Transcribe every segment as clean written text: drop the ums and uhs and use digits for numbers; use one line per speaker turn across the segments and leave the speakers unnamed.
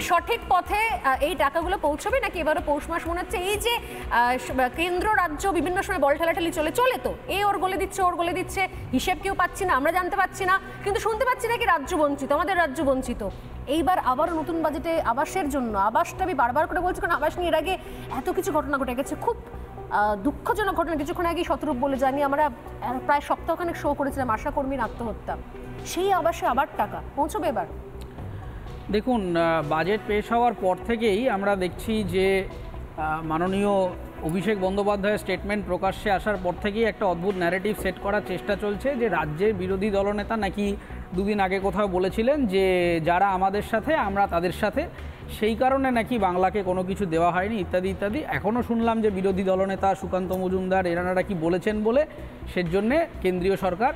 সঠিক পথে এই টাকাগুলো পৌঁছবে নাকি এবারও পৌষ মাস মনে হচ্ছে? এই যে কেন্দ্র রাজ্য বিভিন্ন সময় বল ঠেলাঠেলি চলে তো এই ওর গলে দিচ্ছে ওর গলে দিচ্ছে, হিসেব কেউ পাচ্ছি না, আমরা জানতে পারছি না, কিন্তু শুনতে পাচ্ছি নাকি রাজ্য বঞ্চিত, আমাদের রাজ্য বঞ্চিত। এইবার আবার নতুন বাজেটে আবাসের জন্য, আবাসটা আমি বারবার করে বলছি কারণ আবাস নিয়ে এর আগে এত কিছু ঘটনা ঘটে গেছে, খুব দুঃখজনক ঘটনা। কিছুক্ষণ আগে শতরূপ বলে জানি আমরা প্রায় সপ্তাহখানেক শো করেছিলাম আশাকর্মীর আত্মহত্যা, সেই আবাসে আবার টাকা পৌঁছবে এবার?
দেখুন, বাজেট পেশ হওয়ার পর থেকেই আমরা দেখছি যে মাননীয় অভিষেক বন্দ্যোপাধ্যায়ের স্টেটমেন্ট প্রকাশ্যে আসার পর থেকেই একটা অদ্ভুত ন্যারেটিভ সেট করার চেষ্টা চলছে যে রাজ্যের বিরোধী দলনেতা নাকি দুদিন আগে কোথাও বলেছিলেন যে যারা আমাদের সাথে আমরা তাদের সাথে, সেই কারণে নাকি বাংলাকে কোনো কিছু দেওয়া হয়নি ইত্যাদি ইত্যাদি। এখনও শুনলাম যে বিরোধী দলনেতা সুকান্ত মজুমদার এনারা কি বলেছেন বলে সেজন্যে কেন্দ্রীয় সরকার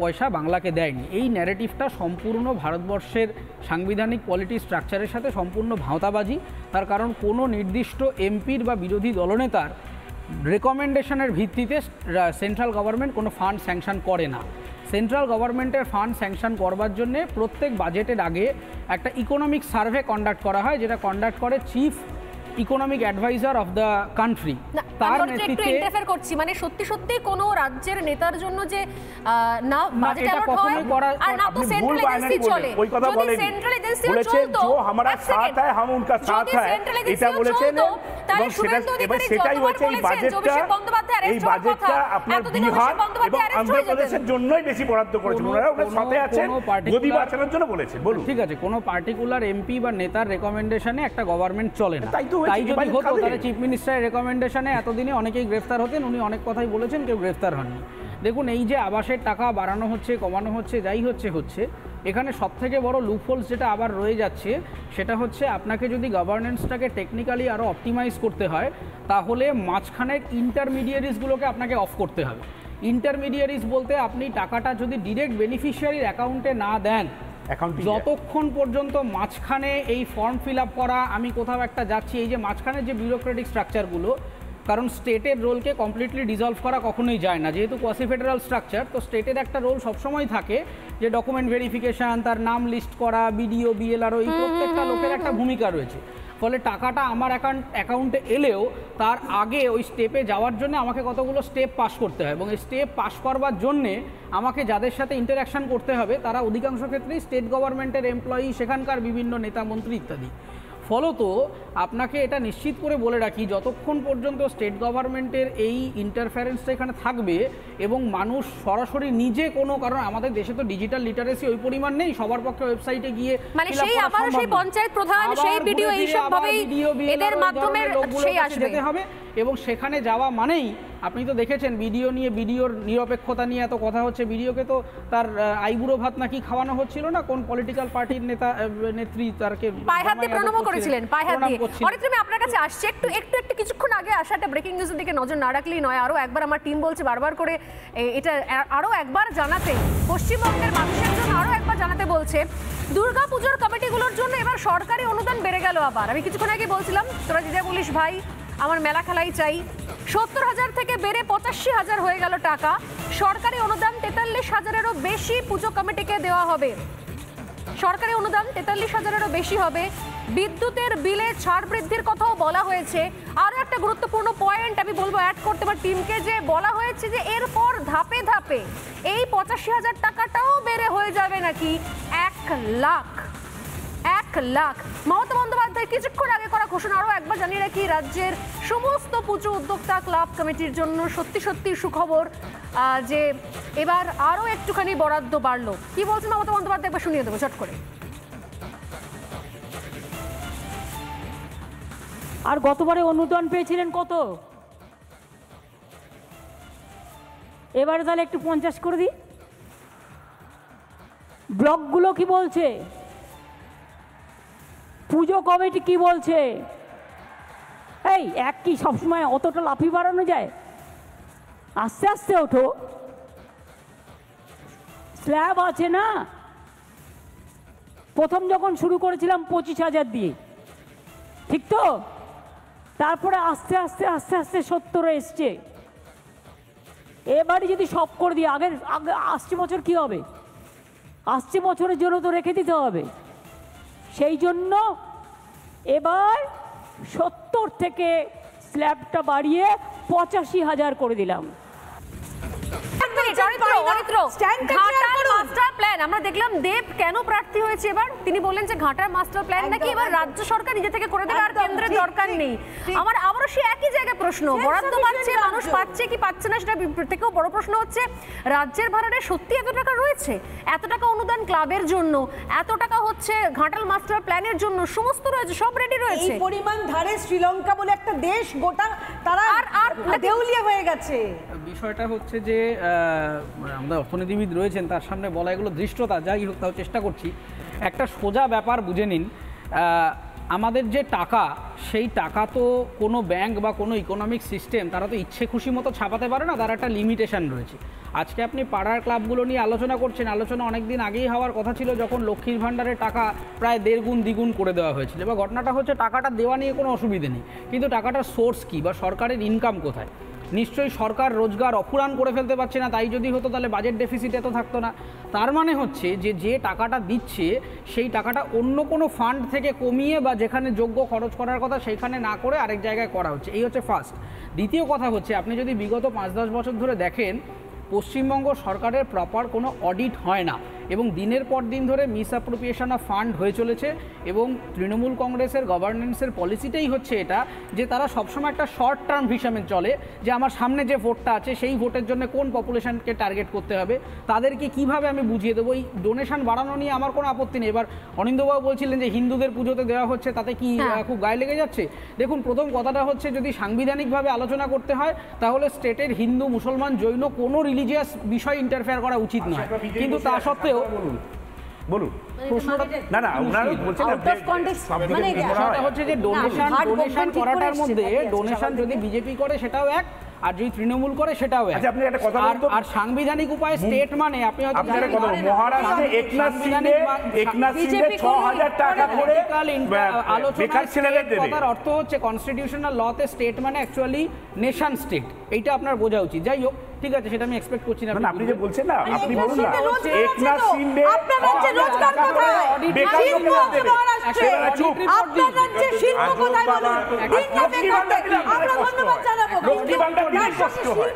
পয়সা বাংলাকে দেয়নি। এই ন্যারেটিভটা সম্পূর্ণ ভারতবর্ষের সাংবিধানিক পলিটি স্ট্রাকচারের সাথে সম্পূর্ণ ভাঁওতাবাজি। তার কারণ কোনো নির্দিষ্ট এমপির বা বিরোধী দলনেতার রেকমেন্ডেশনের ভিত্তিতে সেন্ট্রাল গভর্নমেন্ট কোনো ফান্ড স্যাংশন করে না। সেন্ট্রাল গভর্নমেন্টের ফান্ড স্যাংশন করবার জন্যে প্রত্যেক বাজেটের আগে একটা ইকোনমিক সার্ভে কন্ডাক্ট করা হয়, যেটা কন্ডাক্ট করে chief economic adviser of the country.
তার নেতৃত্বে ইন্টারফেয়ার করছি মানে সত্যি সত্যি কোনো রাজ্যের নেতার জন্য যে না বাজেট অ্যালট হয় আর না তো সেন্ট্রাল এজেন্সি চলে,
ওই কথা বলেন,
সেন্ট্রাল এজেন্সি
বলেছেন जो हमारा साथ है हम उनका साथ है, এটা বলেছেন। এবং সেটাই হচ্ছে এই বাজেটটা আপনার বিহার এবং অন্ধ্রপ্রদেশের জন্যই বেশি বরাদ্দ করেছেন, ওনারা ওনার সাথে আছেন গদি বাঁচানোর জন্য বলেছেন। বলুন,
ঠিক আছে, কোনো পার্টিকুলার এমপি বা নেতার রেকমেন্ডেশনে একটা গভর্নমেন্ট চলে না। তাই যদি হতো তাহলে চিফ মিনিস্টারের রেকমেন্ডেশনে এতদিনে অনেকেই গ্রেফতার হতেন, উনি অনেক কথাই বলেছেন, কেউ গ্রেফতার হননি। দেখুন, এই যে আবাসের টাকা বাড়ানো হচ্ছে কমানো হচ্ছে যাই হচ্ছে এখানে সবথেকে বড় লুপহোলস যেটা আবার রয়ে যাচ্ছে সেটা হচ্ছে আপনাকে যদি গভর্নেন্সটাকে টেকনিক্যালি আরও অপটিমাইজ করতে হয় তাহলে মাঝখানের ইন্টারমিডিয়ারিজগুলোকে আপনাকে অফ করতে হবে। ইন্টারমিডিয়ারিজ বলতে আপনি টাকাটা যদি ডিরেক্ট বেনিফিশিয়ারির অ্যাকাউন্টে না দেন, যতক্ষণ পর্যন্ত মাঝখানে এই ফর্ম ফিল আপ করা, আমি কোথাও একটা যাচ্ছি, এই যে মাঝখানে যে বিউরোক্রেটিক স্ট্রাকচারগুলো, কারণ স্টেটের রোলকে কমপ্লিটলি ডিজলভ করা কখনোই যায় না, যেহেতু কোয়াসি ফেডারাল স্ট্রাকচার, তো স্টেটের একটা রোল সবসময় থাকে যে ডকুমেন্ট ভেরিফিকেশান, তার নাম লিস্ট করা, বিডিও বিএলআরও, এই প্রত্যেকটা লোকের একটা ভূমিকা রয়েছে। ফলে টাকাটা আমার অ্যাকাউন্টে এলেও তার আগে ওই স্টেপে যাওয়ার জন্য আমাকে কতগুলো স্টেপ পাস করতে হয়, এবং এই স্টেপ পাস করবার জন্যে আমাকে যাদের সাথে ইন্টারাকশান করতে হবে তারা অধিকাংশ ক্ষেত্রেই স্টেট গভর্নমেন্টের এমপ্লয়ি, সেখানকার বিভিন্ন নেতা মন্ত্রী ইত্যাদি। ফলত আপনাকে এটা নিশ্চিত করে বলে রাখি, যতক্ষণ পর্যন্ত স্টেট গভর্নমেন্টের এই ইন্টারফারেন্সটা এখানে থাকবে এবং মানুষ সরাসরি নিজে কোনো, কারণ আমাদের দেশে তো ডিজিটাল লিটারেসি ওই পরিমাণ নেই, সবার পক্ষে ওয়েবসাইটে গিয়ে
মানে সেই আবার সেই পঞ্চায়েত প্রধান সেই ভিডিও এই সব ভাবেই এদের মাধ্যমে সেই আসবে
হবে। এবং সেখানে যাওয়া মানেই আপনি তো দেখেছেন বিডিওর নিরপেক্ষতা নিয়ে এত কথা হচ্ছে, বিডিওকে তো তার আইবুড়ো ভাত নাকি খাওয়ানো হচ্ছিল না, কোন পলিটিক্যাল পার্টির নেত্রী তারকে
পায়ে হাত দিয়ে প্রণাম করেছিলেন, পায়ে হাত দিয়ে। অনেক আমি আপনার কাছে আসছি একটু কিছুক্ষণ আগে আসা একটা ব্রেকিং নিউজের দিকে নজর না রাখলেই নয়। আরও একবার আমার টিম বলছে বারবার করে এটা আরও একবার জানাতে, পশ্চিমবঙ্গের মানুষের জন্য আরও একবার জানাতে বলছে, দুর্গাপুজোর কমিটিগুলোর জন্য এবার সরকারি অনুদান বেড়ে গেল আবার। আমি কিছুক্ষণ আগে বলছিলাম তোরা দিদা বলিস ভাই আমার মেলা খেলাই চাই, 70,000 থেকে বেড়ে 85,000 হয়ে গেল টাকা। সরকারি অনুদান 43,000-এরও বেশি পুজো কমিটিকে দেওয়া হবে। সরকারি অনুদান 43,000-এরও বেশি হবে। বিদ্যুতের বিলে ছাড় বৃদ্ধির কথাও বলা হয়েছে। আরও একটা গুরুত্বপূর্ণ পয়েন্ট আমি বলবো অ্যাড করতে পারি টিমকে, যে বলা হয়েছে যে এরপর ধাপে ধাপে এই 85,000 টাকাটাও বেড়ে হয়ে যাবে নাকি 1 লাখ। মমতা বন্দ্যোপাধ্যায় কিছুক্ষণ আগে করা ঘোষণা আরও একবার জানিয়ে রাখি, রাজ্যের সমস্ত পুজো উদ্যোক্তা ক্লাব কমিটির জন্য সত্যি সুখবর যে এবার আরও একটুখানি বরাদ্দ বাড়লো। কি বলছেন মমতা বন্দ্যোপাধ্যায় একবার শুনিয়ে দেবো চট করে।
আর গতবারে অনুদান পেয়েছিলেন কত, এবারে তাহলে একটু 50 করে দিই। ব্লকগুলো কি বলছে, পুজো কমিটি কি বলছে? এই এক কি সবসময় অতটা লাফি বাড়ানো যায়? আস্তে আস্তে ওঠো, স্ল্যাব আছে না। প্রথম যখন শুরু করেছিলাম 25,000 দিয়ে, ঠিক তো? তারপরে আস্তে আস্তে 70 এসছে। এবারে যদি সব করে দিই, আগে আসছে বছর কি হবে? আসছে বছরের জন্য তো রেখে দিতে হবে। সেই জন্য এবার 70 থেকে স্ল্যাবটা বাড়িয়ে 85,000 করে দিলাম।
আমরা দেখলাম দেব কেন প্রার্থী হয়েছে এবার, তিনি বললেন যে ঘাটার মাস্টার প্ল্যান নাকি এবার রাজ্য সরকার নিজে থেকে করে দেবে আর কেন্দ্রের দরকার নেই। আমার আবারও সেই একই জায়গায় প্রশ্ন, বরাদ্দ পাচ্ছে মানুষ পাচ্ছে কি পাচ্ছে না সেটা থেকেও বড় প্রশ্ন হচ্ছে রাজ্যের ভাড়ারে সত্যি এত টাকা রয়েছে? এত টাকা অনুদান ক্লাবের জন্য, এত টাকা হচ্ছে ঘাটাল মাস্টার প্ল্যানের জন্য, সমস্ত রয়েছে, সব রেডি রয়েছে।
এই পরিমাণ ধারে শ্রীলঙ্কা বলে একটা দেশ গোটা তারা আর দেউলিয়া হয়ে গেছে।
বিষয়টা হচ্ছে যে আমাদের অর্থনীতিবিদ রয়েছেন, তার সামনে বলা এগুলো দৃষ্টতা, যাই হোক তাও চেষ্টা করছি। একটা সোজা ব্যাপার বুঝে নিন, আমাদের যে টাকা, সেই টাকা তো কোনো ব্যাংক বা কোনো ইকোনমিক সিস্টেম তারা তো ইচ্ছে খুশি মতো ছাপাতে পারে না, তার একটা লিমিটেশন রয়েছে। আজকে আপনি পাড়ার ক্লাবগুলো নিয়ে আলোচনা করছেন, আলোচনা অনেক দিন আগেই হওয়ার কথা ছিল, যখন লক্ষ্মীর ভাণ্ডারের টাকা প্রায় 1.5 গুণ 2 গুণ করে দেওয়া হয়েছিল। এবার ঘটনাটা হচ্ছে টাকাটা দেওয়া নিয়ে কোনো অসুবিধে নেই, কিন্তু টাকাটার সোর্স কী বা সরকারের ইনকাম কোথায়? নিশ্চয়ই সরকার রোজগার অফুরান করে ফেলতে পারছে না, তাই যদি হতো তাহলে বাজেট ডেফিসিট এত থাকতো না। তার মানে হচ্ছে যে টাকাটা দিচ্ছে সেই টাকাটা অন্য কোনো ফান্ড থেকে কমিয়ে বা যেখানে যোগ্য খরচ করার কথা সেইখানে না করে আরেক জায়গায় করা হচ্ছে, এই হচ্ছে ফার্স্ট। দ্বিতীয় কথা হচ্ছে, আপনি যদি বিগত 5-10 বছর ধরে দেখেন, পশ্চিমবঙ্গ সরকারের প্রপার কোনো অডিট হয় না এবং দিনের পর দিন ধরে মিসঅ্যাপ্রোপ্রিয়েশন অফ ফান্ড হয়ে চলেছে। এবং তৃণমূল কংগ্রেসের গভর্নেন্সের পলিসিটাই হচ্ছে এটা, যে তারা সবসময় একটা শর্ট টার্ম ভিশনে চলে, যে আমার সামনে যে ভোটটা আছে সেই ভোটের জন্য কোন পপুলেশনকে টার্গেট করতে হবে, তাদেরকে কিভাবে আমি বুঝিয়ে দেবো। এই ডোনেশন বাড়ানো নিয়ে আমার কোনো আপত্তি নেই। এবার অনিন্দবাবু বলছিলেন যে হিন্দুদের পুজোতে দেওয়া হচ্ছে, তাতে কি খুব গায়ে লেগে যাচ্ছে? দেখুন, প্রথম কথাটা হচ্ছে, যদি সাংবিধানিকভাবে আলোচনা করতে হয় তাহলে স্টেটের হিন্দু, মুসলমান, জৈন কোনো রিলিজিয়াস বিষয় ইন্টারফেয়ার করা উচিত নয়, কিন্তু তা সত্ত্বেও
বলুন না না ওনারা বলছেন
বিষয়টা হচ্ছে যে ডোনেশন করাটার মধ্যে ডোনেশন যদি বিজেপি করে সেটাও এক, আর যদি তৃণমূল করে সেটাও এক।
আপনি একটা কথা বলুন,
আর সাংবিধানিক উপায়ে স্টেট মানে আপনি হয়তো
মহারাষ্ট্রে একনাথ শিন্দে 6,000 টাকা করে বেকার ছেলেদের দেবে।
কথার অর্থ হচ্ছে কনস্টিটিউশনাল লতে স্টেট মানে অ্যাকচুয়ালি নেশন স্টেট, এইটা আপনার বোঝা উচিত। যাই হোক, ঠিক আছে, সেটা আমি এক্সপেক্ট করছি না।
আপনি যে বলছেন না, আপনি বলুন না একনাথ শিন্দে
আপনার রাজ্যে রোজগার কোথায়?
বেকার ছেলেদের দেবে।
আপনার রাজ্যে শিল্প কোথায় বলুন? দিন রাত করতে আমরা ধন্যবাদ জানাবো।
লক্ষ্মী ভান্ডার দিয়ে কষ্ট হয়।